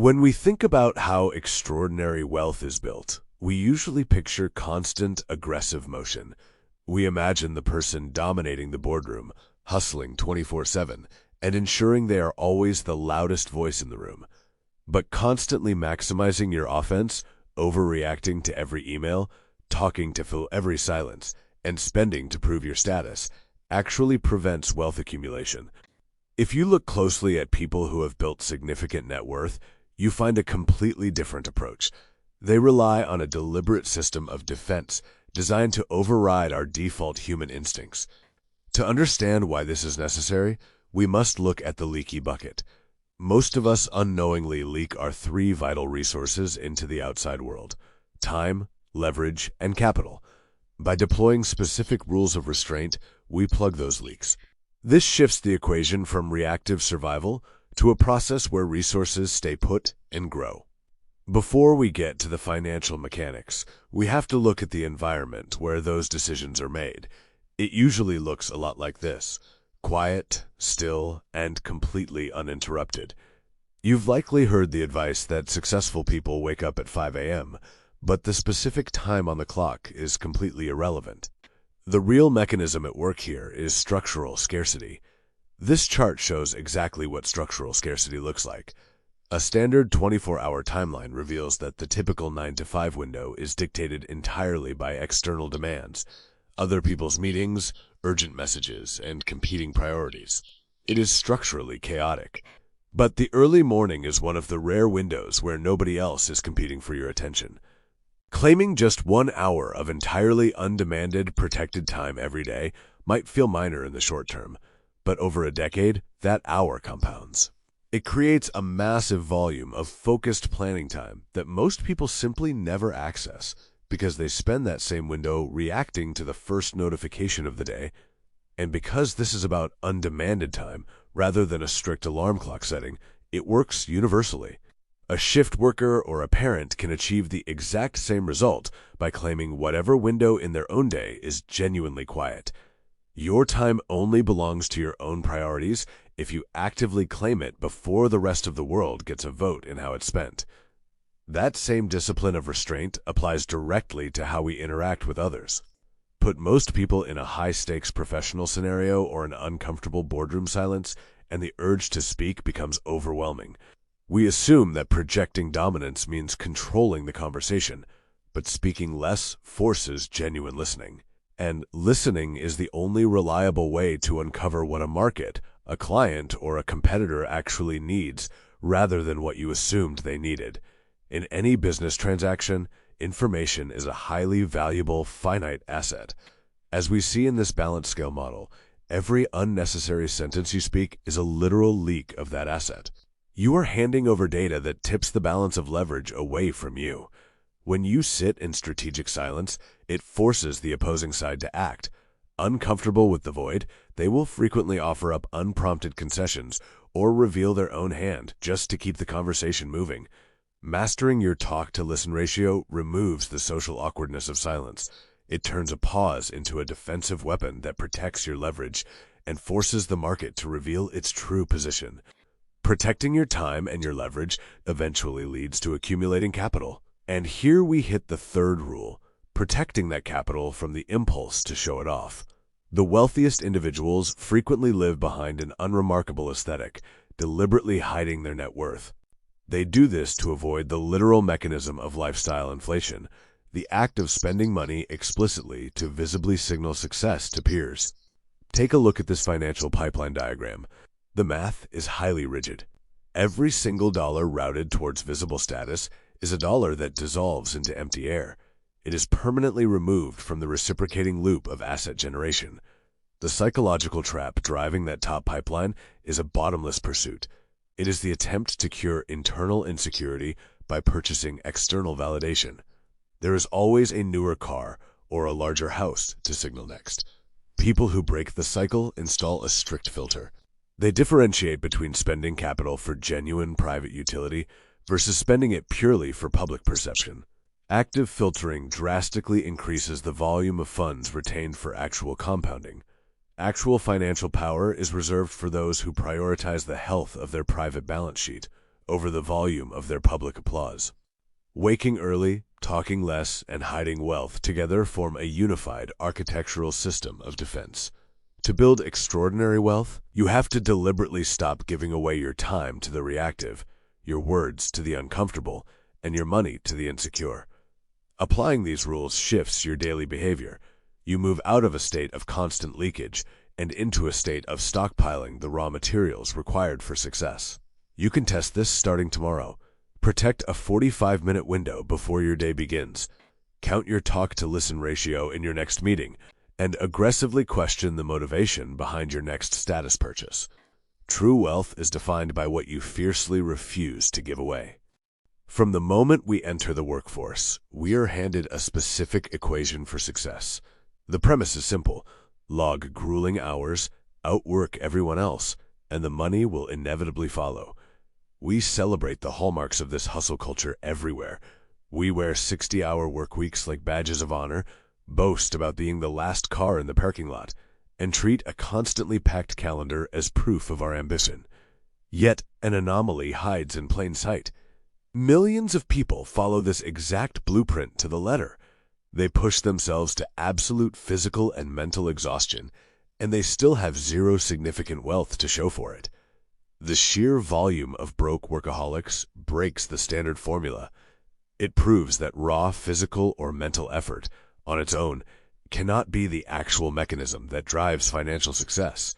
When we think about how extraordinary wealth is built, we usually picture constant, aggressive motion. We imagine the person dominating the boardroom, hustling 24/7, and ensuring they are always the loudest voice in the room. But constantly maximizing your offense, overreacting to every email, talking to fill every silence, and spending to prove your status actually prevents wealth accumulation. If you look closely at people who have built significant net worth, you find a completely different approach. They rely on a deliberate system of defense designed to override our default human instincts. To understand why this is necessary, we must look at the leaky bucket. Most of us unknowingly leak our three vital resources into the outside world: time, leverage, and capital. By deploying specific rules of restraint, we plug those leaks. This shifts the equation from reactive survival to a process where resources stay put and grow. Before we get to the financial mechanics, we have to look at the environment where those decisions are made. It usually looks a lot like this: quiet, still, and completely uninterrupted. You've likely heard the advice that successful people wake up at 5 a.m., but the specific time on the clock is completely irrelevant. The real mechanism at work here is structural scarcity. This chart shows exactly what structural scarcity looks like. A standard 24-hour timeline reveals that the typical 9 to 5 window is dictated entirely by external demands, other people's meetings, urgent messages, and competing priorities. It is structurally chaotic. But the early morning is one of the rare windows where nobody else is competing for your attention. Claiming just 1 hour of entirely undemanded, protected time every day might feel minor in the short term, but over a decade, that hour compounds. It creates a massive volume of focused planning time that most people simply never access because they spend that same window reacting to the first notification of the day. And because this is about undemanded time rather than a strict alarm clock setting, it works universally. A shift worker or a parent can achieve the exact same result by claiming whatever window in their own day is genuinely quiet. Your time only belongs to your own priorities if you actively claim it before the rest of the world gets a vote in how it's spent. That same discipline of restraint applies directly to how we interact with others. Put most people in a high-stakes professional scenario or an uncomfortable boardroom silence, and the urge to speak becomes overwhelming. We assume that projecting dominance means controlling the conversation, but speaking less forces genuine listening. And listening is the only reliable way to uncover what a market, a client, or a competitor actually needs, rather than what you assumed they needed. In any business transaction, information is a highly valuable, finite asset. As we see in this balance scale model, every unnecessary sentence you speak is a literal leak of that asset. You are handing over data that tips the balance of leverage away from you. When you sit in strategic silence, it forces the opposing side to act. Uncomfortable with the void, they will frequently offer up unprompted concessions or reveal their own hand just to keep the conversation moving. Mastering your talk-to-listen ratio removes the social awkwardness of silence. It turns a pause into a defensive weapon that protects your leverage and forces the market to reveal its true position. Protecting your time and your leverage eventually leads to accumulating capital. And here we hit the third rule: protecting that capital from the impulse to show it off. The wealthiest individuals frequently live behind an unremarkable aesthetic, deliberately hiding their net worth. They do this to avoid the literal mechanism of lifestyle inflation, the act of spending money explicitly to visibly signal success to peers. Take a look at this financial pipeline diagram. The math is highly rigid. Every single dollar routed towards visible status is a dollar that dissolves into empty air. It is permanently removed from the reciprocating loop of asset generation. The psychological trap driving that top pipeline is a bottomless pursuit. It is the attempt to cure internal insecurity by purchasing external validation. There is always a newer car or a larger house to signal next. People who break the cycle install a strict filter. They differentiate between spending capital for genuine private utility versus spending it purely for public perception. Active filtering drastically increases the volume of funds retained for actual compounding. Actual financial power is reserved for those who prioritize the health of their private balance sheet over the volume of their public applause. Waking early, talking less, and hiding wealth together form a unified architectural system of defense. To build extraordinary wealth, you have to deliberately stop giving away your time to the reactive, your words to the uncomfortable, and your money to the insecure. Applying these rules shifts your daily behavior. You move out of a state of constant leakage and into a state of stockpiling the raw materials required for success. You can test this starting tomorrow. Protect a 45-minute window before your day begins. Count your talk-to-listen ratio in your next meeting, and aggressively question the motivation behind your next status purchase. True wealth is defined by what you fiercely refuse to give away. From the moment we enter the workforce, we are handed a specific equation for success. The premise is simple: log grueling hours, outwork everyone else, and the money will inevitably follow. We celebrate the hallmarks of this hustle culture everywhere. We wear 60-hour work weeks like badges of honor, boast about being the last car in the parking lot, and treat a constantly packed calendar as proof of our ambition. Yet an anomaly hides in plain sight. Millions of people follow this exact blueprint to the letter. They push themselves to absolute physical and mental exhaustion, and they still have zero significant wealth to show for it. The sheer volume of broke workaholics breaks the standard formula. It proves that raw physical or mental effort, on its own, cannot be the actual mechanism that drives financial success.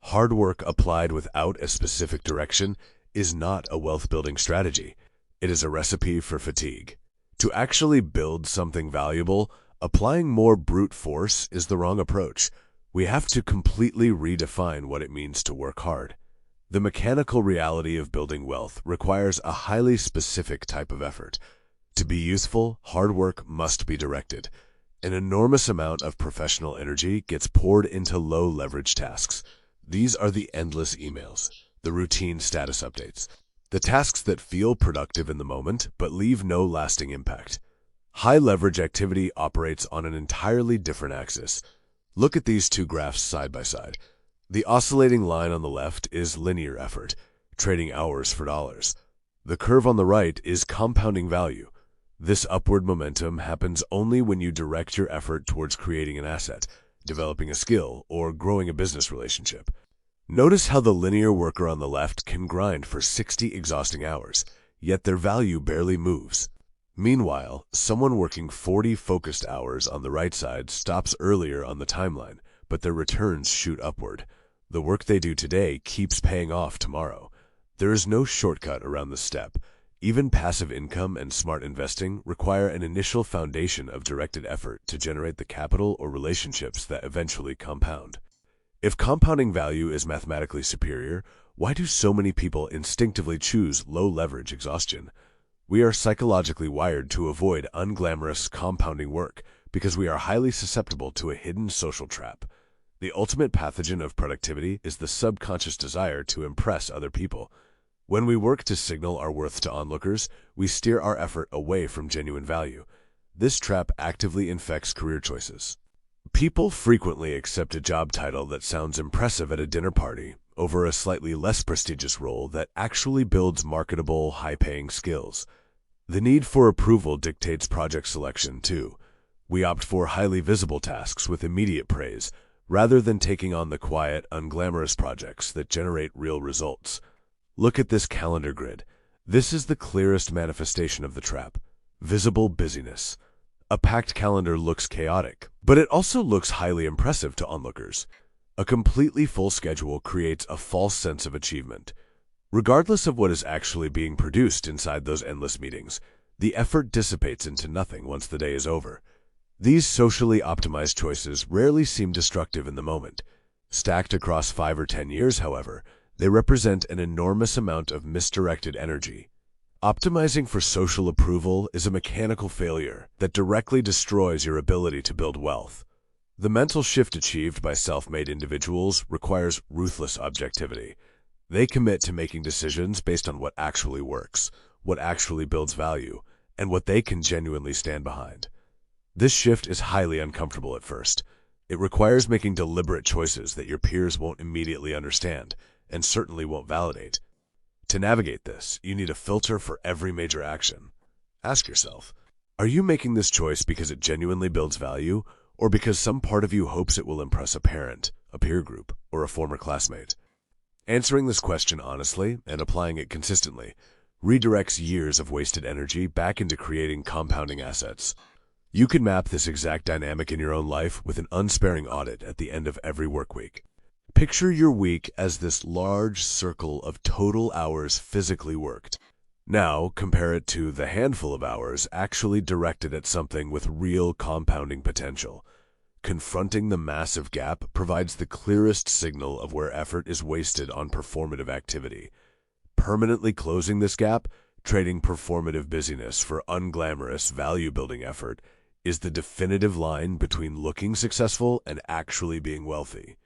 Hard work applied without a specific direction is not a wealth-building strategy. It is a recipe for fatigue. To actually build something valuable, applying more brute force is the wrong approach. We have to completely redefine what it means to work hard. The mechanical reality of building wealth requires a highly specific type of effort. To be useful, hard work must be directed. An enormous amount of professional energy gets poured into low-leverage tasks. These are the endless emails, the routine status updates, the tasks that feel productive in the moment but leave no lasting impact. High-leverage activity operates on an entirely different axis. Look at these two graphs side by side. The oscillating line on the left is linear effort, trading hours for dollars. The curve on the right is compounding value. This upward momentum happens only when you direct your effort towards creating an asset, developing a skill, or growing a business relationship. Notice how the linear worker on the left can grind for 60 exhausting hours, yet their value barely moves. Meanwhile, someone working 40 focused hours on the right side stops earlier on the timeline, but their returns shoot upward. The work they do today keeps paying off tomorrow. There is no shortcut around this step. Even passive income and smart investing require an initial foundation of directed effort to generate the capital or relationships that eventually compound. If compounding value is mathematically superior, why do so many people instinctively choose low-leverage exhaustion? We are psychologically wired to avoid unglamorous compounding work because we are highly susceptible to a hidden social trap. The ultimate pathogen of productivity is the subconscious desire to impress other people. When we work to signal our worth to onlookers, we steer our effort away from genuine value. This trap actively infects career choices. People frequently accept a job title that sounds impressive at a dinner party over a slightly less prestigious role that actually builds marketable, high-paying skills. The need for approval dictates project selection, too. We opt for highly visible tasks with immediate praise, rather than taking on the quiet, unglamorous projects that generate real results. Look at this calendar grid. This is the clearest manifestation of the trap: visible busyness. A packed calendar looks chaotic, but it also looks highly impressive to onlookers. A completely full schedule creates a false sense of achievement. Regardless of what is actually being produced inside those endless meetings, the effort dissipates into nothing once the day is over. These socially optimized choices rarely seem destructive in the moment. Stacked across 5 or 10 years, however, they represent an enormous amount of misdirected energy. Optimizing for social approval is a mechanical failure that directly destroys your ability to build wealth. The mental shift achieved by self-made individuals requires ruthless objectivity. They commit to making decisions based on what actually works, what actually builds value, and what they can genuinely stand behind. This shift is highly uncomfortable at first. It requires making deliberate choices that your peers won't immediately understand, and certainly won't validate. To navigate this, you need a filter for every major action. Ask yourself, are you making this choice because it genuinely builds value, or because some part of you hopes it will impress a parent, a peer group, or a former classmate? Answering this question honestly and applying it consistently redirects years of wasted energy back into creating compounding assets. You can map this exact dynamic in your own life with an unsparing audit at the end of every work week. Picture your week as this large circle of total hours physically worked. Now, compare it to the handful of hours actually directed at something with real compounding potential. Confronting the massive gap provides the clearest signal of where effort is wasted on performative activity. Permanently closing this gap, trading performative busyness for unglamorous value-building effort, is the definitive line between looking successful and actually being wealthy.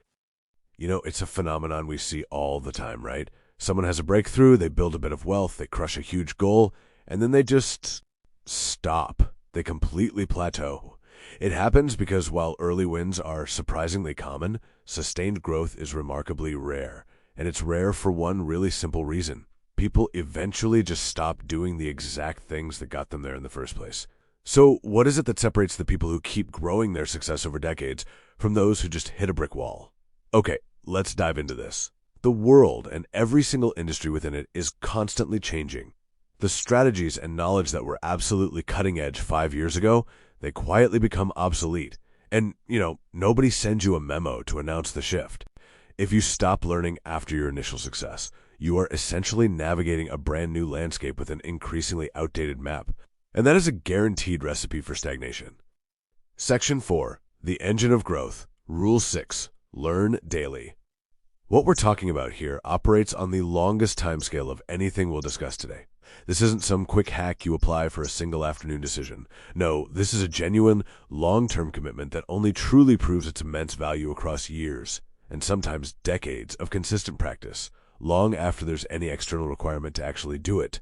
You know, it's a phenomenon we see all the time, right? Someone has a breakthrough, they build a bit of wealth, they crush a huge goal, and then they just stop. They completely plateau. It happens because while early wins are surprisingly common, sustained growth is remarkably rare. And it's rare for one really simple reason. People eventually just stop doing the exact things that got them there in the first place. So what is it that separates the people who keep growing their success over decades from those who just hit a brick wall? Okay, let's dive into this. The world and every single industry within it is constantly changing. The strategies and knowledge that were absolutely cutting edge 5 years ago, they quietly become obsolete. And, nobody sends you a memo to announce the shift. If you stop learning after your initial success, you are essentially navigating a brand new landscape with an increasingly outdated map. And that is a guaranteed recipe for stagnation. Section 4, the engine of growth. Rule 6, learn daily. What we're talking about here operates on the longest timescale of anything we'll discuss today. This isn't some quick hack you apply for a single afternoon decision. No, this is a genuine, long-term commitment that only truly proves its immense value across years, and sometimes decades of consistent practice, long after there's any external requirement to actually do it.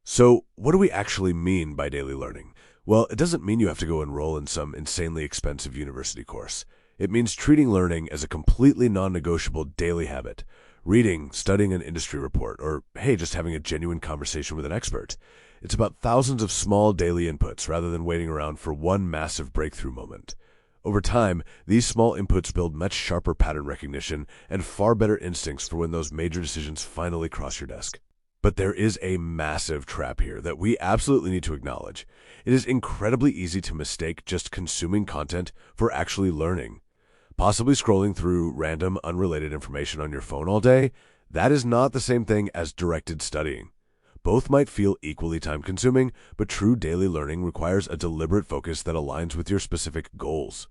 So, what do we actually mean by daily learning? Well, it doesn't mean you have to go enroll in some insanely expensive university course. It means treating learning as a completely non-negotiable daily habit. Reading, studying an industry report, or, hey, just having a genuine conversation with an expert. It's about thousands of small daily inputs rather than waiting around for one massive breakthrough moment. Over time, these small inputs build much sharper pattern recognition and far better instincts for when those major decisions finally cross your desk. But there is a massive trap here that we absolutely need to acknowledge. It is incredibly easy to mistake just consuming content for actually learning. Possibly scrolling through random, unrelated information on your phone all day, that is not the same thing as directed studying. Both might feel equally time-consuming, but true daily learning requires a deliberate focus that aligns with your specific goals.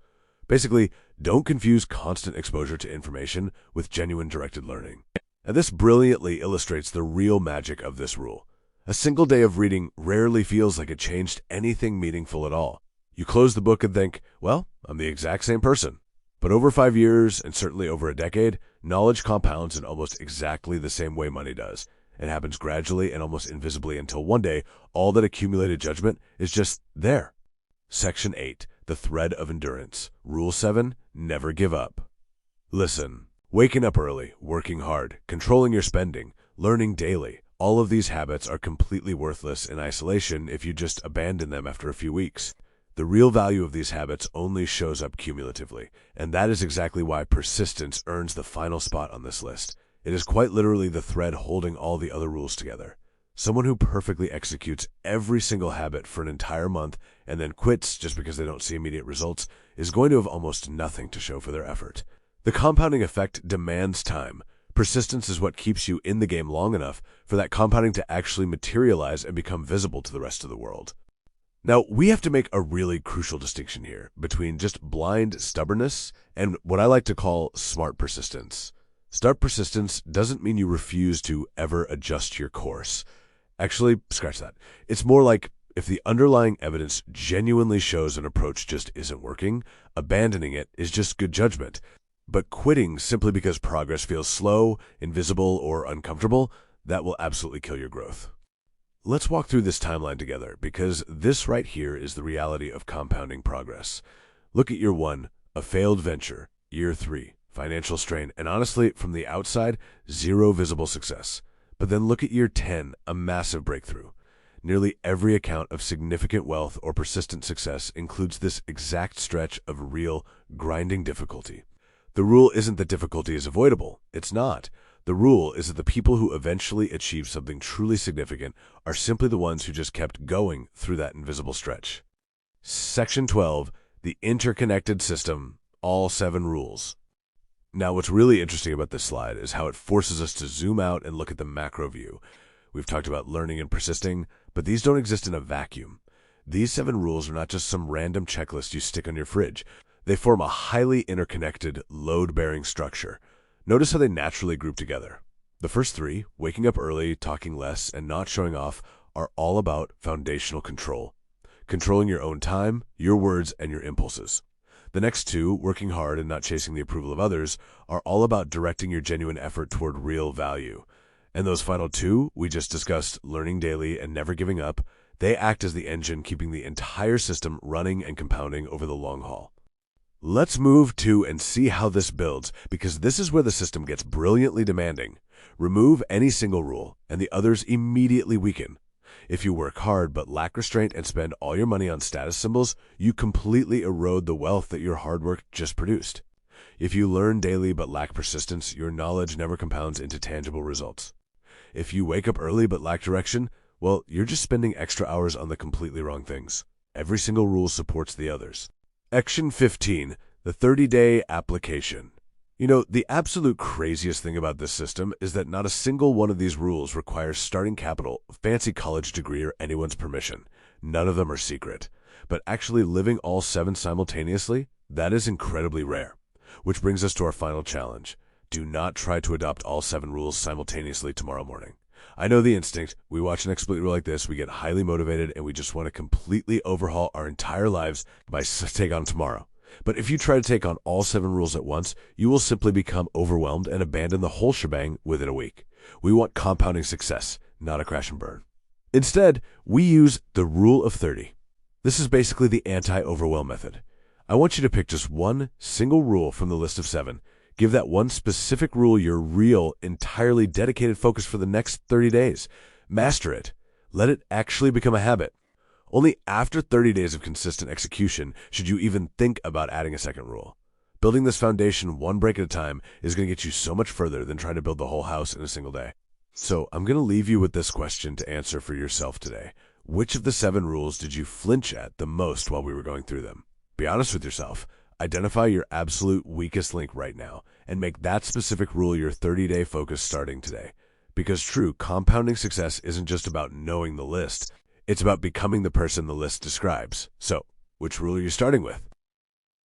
Basically, don't confuse constant exposure to information with genuine directed learning. And this brilliantly illustrates the real magic of this rule. A single day of reading rarely feels like it changed anything meaningful at all. You close the book and think, well, I'm the exact same person. But over 5 years, and certainly over a decade, knowledge compounds in almost exactly the same way money does. It happens gradually and almost invisibly until one day, all that accumulated judgment is just there. Section 8, the thread of endurance. Rule 7, never give up. Listen, waking up early, working hard, controlling your spending, learning daily, all of these habits are completely worthless in isolation if you just abandon them after a few weeks. The real value of these habits only shows up cumulatively, and that is exactly why persistence earns the final spot on this list. It is quite literally the thread holding all the other rules together. Someone who perfectly executes every single habit for an entire month and then quits just because they don't see immediate results is going to have almost nothing to show for their effort. The compounding effect demands time. Persistence is what keeps you in the game long enough for that compounding to actually materialize and become visible to the rest of the world. Now, we have to make a really crucial distinction here between just blind stubbornness and what I like to call smart persistence. Smart persistence doesn't mean you refuse to ever adjust your course. Actually, scratch that. It's more like if the underlying evidence genuinely shows an approach just isn't working, abandoning it is just good judgment. But quitting simply because progress feels slow, invisible, or uncomfortable, that will absolutely kill your growth. Let's walk through this timeline together, because this right here is the reality of compounding progress. Look at year 1, a failed venture. Year 3, financial strain, and honestly, from the outside, zero visible success. But then look at year 10, a massive breakthrough. Nearly every account of significant wealth or persistent success includes this exact stretch of real, grinding difficulty. The rule isn't that difficulty is avoidable. It's not. The rule is that the people who eventually achieve something truly significant are simply the ones who just kept going through that invisible stretch. Section 12, the interconnected system, all 7 rules. Now, what's really interesting about this slide is how it forces us to zoom out and look at the macro view. We've talked about learning and persisting, but these don't exist in a vacuum. These 7 rules are not just some random checklist you stick on your fridge. They form a highly interconnected, load-bearing structure. Notice how they naturally group together. The first 3, waking up early, talking less, and not showing off, are all about foundational control. Controlling your own time, your words, and your impulses. The next 2, working hard and not chasing the approval of others, are all about directing your genuine effort toward real value. And those final 2, we just discussed, learning daily and never giving up, they act as the engine keeping the entire system running and compounding over the long haul. Let's move to and see how this builds, because this is where the system gets brilliantly demanding. Remove any single rule, and the others immediately weaken. If you work hard but lack restraint and spend all your money on status symbols, you completely erode the wealth that your hard work just produced. If you learn daily but lack persistence, your knowledge never compounds into tangible results. If you wake up early but lack direction, well, you're just spending extra hours on the completely wrong things. Every single rule supports the others. Section 15, the 30-day application. You know, the absolute craziest thing about this system is that not a single one of these rules requires starting capital, fancy college degree, or anyone's permission. None of them are secret. But actually living all 7 simultaneously, that is incredibly rare. Which brings us to our final challenge. Do not try to adopt all 7 rules simultaneously tomorrow morning. I know the instinct. We watch an exploit rule like this, we get highly motivated, and we just want to completely overhaul our entire lives by take on tomorrow. But if you try to take on all 7 rules at once, you will simply become overwhelmed and abandon the whole shebang within a week. We want compounding success, not a crash and burn. Instead, we use the rule of 30. This is basically the anti-overwhelm method. I want you to pick just one single rule from the list of 7. Give that one specific rule your real, entirely dedicated focus for the next 30 days. Master it. Let it actually become a habit. Only after 30 days of consistent execution should you even think about adding a second rule. Building this foundation one break at a time is going to get you so much further than trying to build the whole house in a single day. So I'm going to leave you with this question to answer for yourself today. Which of the 7 rules did you flinch at the most while we were going through them? Be honest with yourself. Identify your absolute weakest link right now and make that specific rule your 30-day focus starting today. Because true compounding success isn't just about knowing the list. It's about becoming the person the list describes. So, which rule are you starting with?